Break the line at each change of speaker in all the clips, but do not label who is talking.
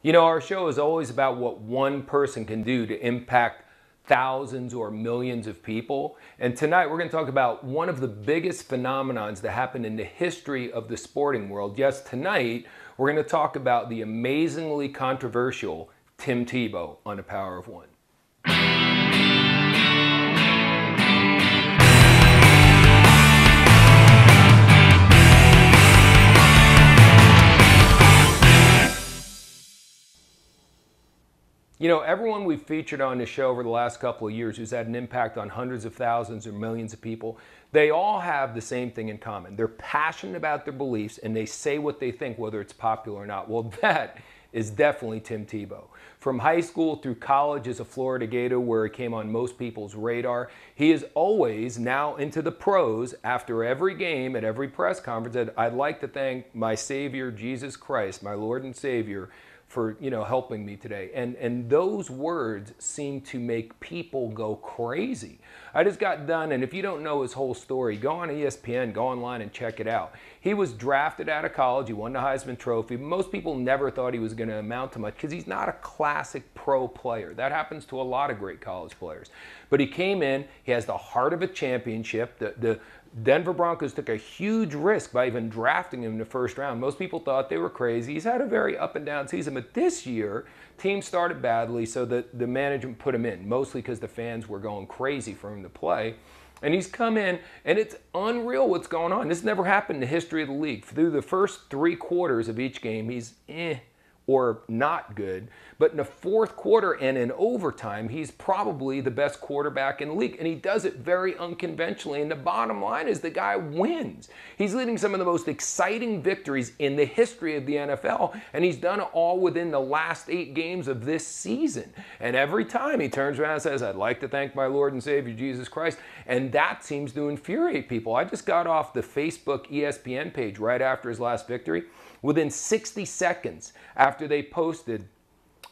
You know, our show is always about what one person can do to impact thousands or millions of people. And tonight we're going to talk about one of the biggest phenomenons that happened in the history of the sporting world. Yes, tonight we're going to talk about the amazingly controversial Tim Tebow on the Power of One. You know, everyone we've featured on this show over the last couple of years who's had an impact on hundreds of thousands or millions of people, they all have the same thing in common. They're passionate about their beliefs and they say what they think, whether it's popular or not. Well, that is definitely Tim Tebow. From high school through college as a Florida Gator, where he came on most people's radar, he is always now into the pros after every game, at every press conference, that I'd like to thank my Savior, Jesus Christ, my Lord and Savior, for, you know, helping me today. And those words seem to make people go crazy. I just got done, and if you don't know his whole story, go on ESPN, go online and check it out. He was drafted out of college. He won the Heisman Trophy. Most people never thought he was going to amount to much because he's not a classic pro player. That happens to a lot of great college players. But he came in. He has the heart of a championship. The Denver Broncos took a huge risk by even drafting him in the first round. Most people thought they were crazy. He's had a very up and down season, but this year, team started badly, so the management put him in, mostly because the fans were going crazy for him to play. And he's come in, and it's unreal what's going on. This never happened in the history of the league. Through the first 3 quarters of each game, he's or not good. But in the fourth quarter and in overtime, he's probably the best quarterback in the league. And he does it very unconventionally. And the bottom line is the guy wins. He's leading some of the most exciting victories in the history of the NFL. And he's done it all within the last 8 games of this season. And every time he turns around and says, I'd like to thank my Lord and Savior, Jesus Christ. And that seems to infuriate people. I just got off the Facebook ESPN page right after his last victory. Within 60 seconds after they posted,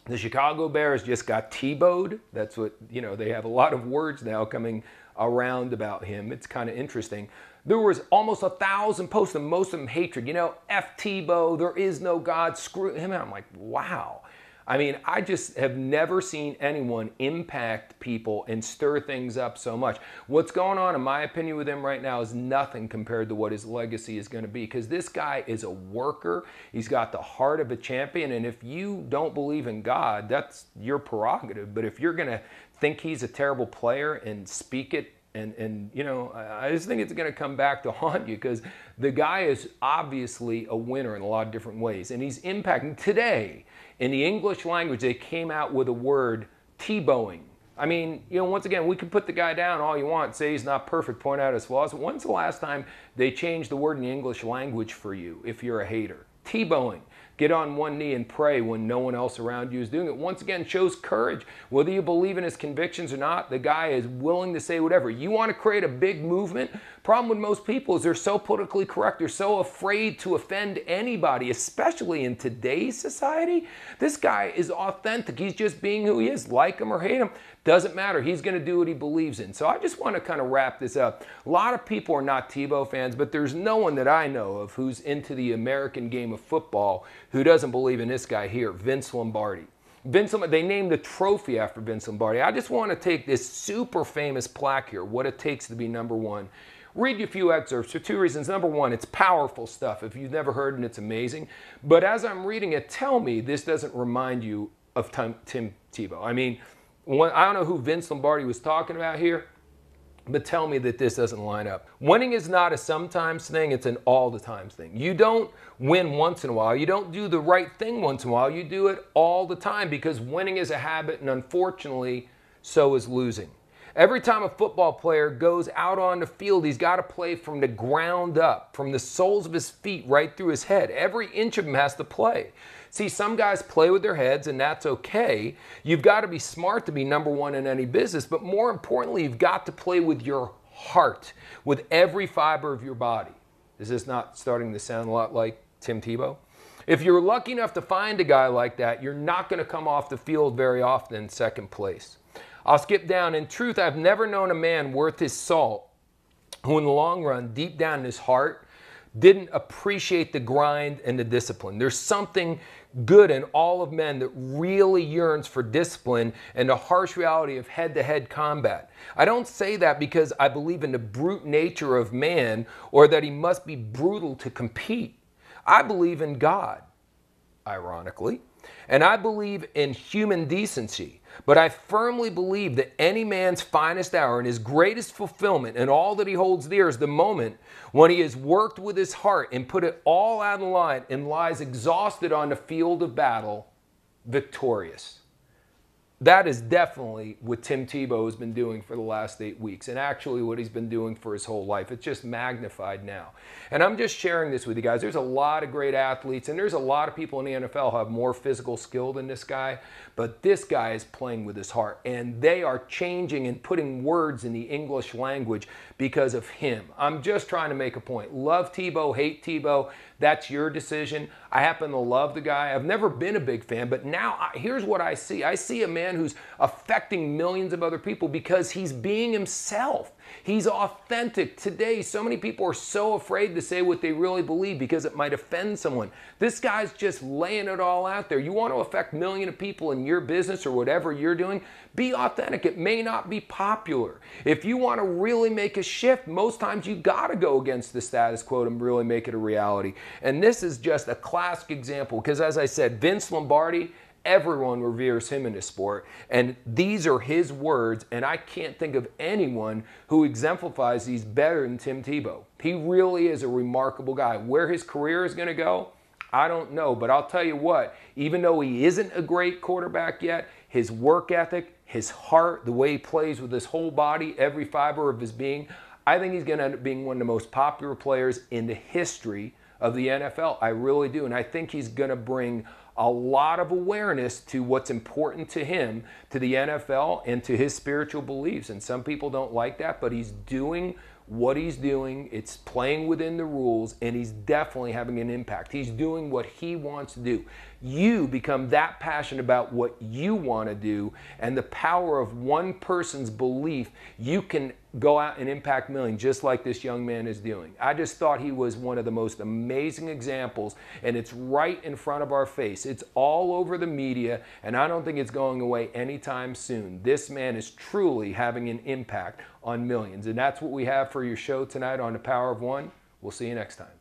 the Chicago Bears just got Tebowed. That's what, you know, they have a lot of words now coming around about him. It's kind of interesting. There was almost 1,000 posts, and most of them hatred. You know, F Tebow, there is no God, screw him. And I'm like, wow. I mean, I just have never seen anyone impact people and stir things up so much. What's going on, in my opinion, with him right now is nothing compared to what his legacy is going to be, because this guy is a worker. He's got the heart of a champion, and if you don't believe in God, that's your prerogative. But if you're going to think he's a terrible player and speak it, and you know, I just think it's going to come back to haunt you, because the guy is obviously a winner in a lot of different ways, and he's impacting today. In the English language, they came out with a word, Tebowing. I mean, you know, once again, we can put the guy down all you want, say he's not perfect, point out his flaws. When's the last time they changed the word in the English language for you if you're a hater? Tebowing. Get on one knee and pray when no one else around you is doing it. Once again, shows courage. Whether you believe in his convictions or not, the guy is willing to say whatever. You want to create a big movement? Problem with most people is they're so politically correct. They're so afraid to offend anybody, especially in today's society. This guy is authentic. He's just being who he is. Like him or hate him, doesn't matter. He's going to do what he believes in. So I just want to kind of wrap this up. A lot of people are not Tebow fans, but there's no one that I know of who's into the American game of football who doesn't believe in this guy here, Vince Lombardi. They named a trophy after Vince Lombardi. I just want to take this super famous plaque here, what it takes to be #1. Read you a few excerpts for 2 reasons. Number one, it's powerful stuff. If you've never heard it, it's amazing. But as I'm reading it, tell me this doesn't remind you of Tim Tebow. I mean, I don't know who Vince Lombardi was talking about here, but tell me that this doesn't line up. Winning is not a sometimes thing, it's an all the times thing. You don't win once in a while. You don't do the right thing once in a while. You do it all the time, because winning is a habit, and unfortunately, so is losing. Every time a football player goes out on the field, he's got to play from the ground up, from the soles of his feet right through his head. Every inch of him has to play. See, some guys play with their heads, and that's okay. You've got to be smart to be #1 in any business, but more importantly, you've got to play with your heart, with every fiber of your body. Is this not starting to sound a lot like Tim Tebow? If you're lucky enough to find a guy like that, you're not going to come off the field very often in second place. I'll skip down. In truth, I've never known a man worth his salt who in the long run, deep down in his heart, didn't appreciate the grind and the discipline. There's something good in all of men that really yearns for discipline and the harsh reality of head-to-head combat. I don't say that because I believe in the brute nature of man or that he must be brutal to compete. I believe in God, ironically, and I believe in human decency. But I firmly believe that any man's finest hour and his greatest fulfillment and all that he holds dear is the moment when he has worked with his heart and put it all out on the line and lies exhausted on the field of battle, victorious. That is definitely what Tim Tebow has been doing for the last 8 weeks, and actually what he's been doing for his whole life. It's just magnified now. And I'm just sharing this with you guys. There's a lot of great athletes, and there's a lot of people in the NFL who have more physical skill than this guy, but this guy is playing with his heart, and they are changing and putting words in the English language because of him. I'm just trying to make a point. Love Tebow, hate Tebow, that's your decision. I happen to love the guy. I've never been a big fan, but now here's what I see. I see a man who's affecting millions of other people because he's being himself. He's authentic. Today, so many people are so afraid to say what they really believe because it might offend someone. This guy's just laying it all out there. You want to affect millions of people in your business or whatever you're doing? Be authentic. It may not be popular. If you want to really make a shift, most times you got to go against the status quo and really make it a reality. And this is just a classic example because, as I said, Vince Lombardi, everyone reveres him in this sport, and these are his words, and I can't think of anyone who exemplifies these better than Tim Tebow. He really is a remarkable guy. Where his career is going to go, I don't know, but I'll tell you what, even though he isn't a great quarterback yet, his work ethic, his heart, the way he plays with his whole body, every fiber of his being, I think he's going to end up being one of the most popular players in the history of the NFL. I really do, and I think he's going to bring a lot of awareness to what's important to him, to the NFL, and to his spiritual beliefs. And some people don't like that, but he's doing what he's doing. It's playing within the rules, and he's definitely having an impact. He's doing what he wants to do. You become that passionate about what you want to do, and the power of one person's belief, you can go out and impact millions, just like this young man is doing. I just thought he was one of the most amazing examples, and it's right in front of our face. It's all over the media, and I don't think it's going away anytime soon. This man is truly having an impact on millions, and that's what we have for your show tonight on The Power of One. We'll see you next time.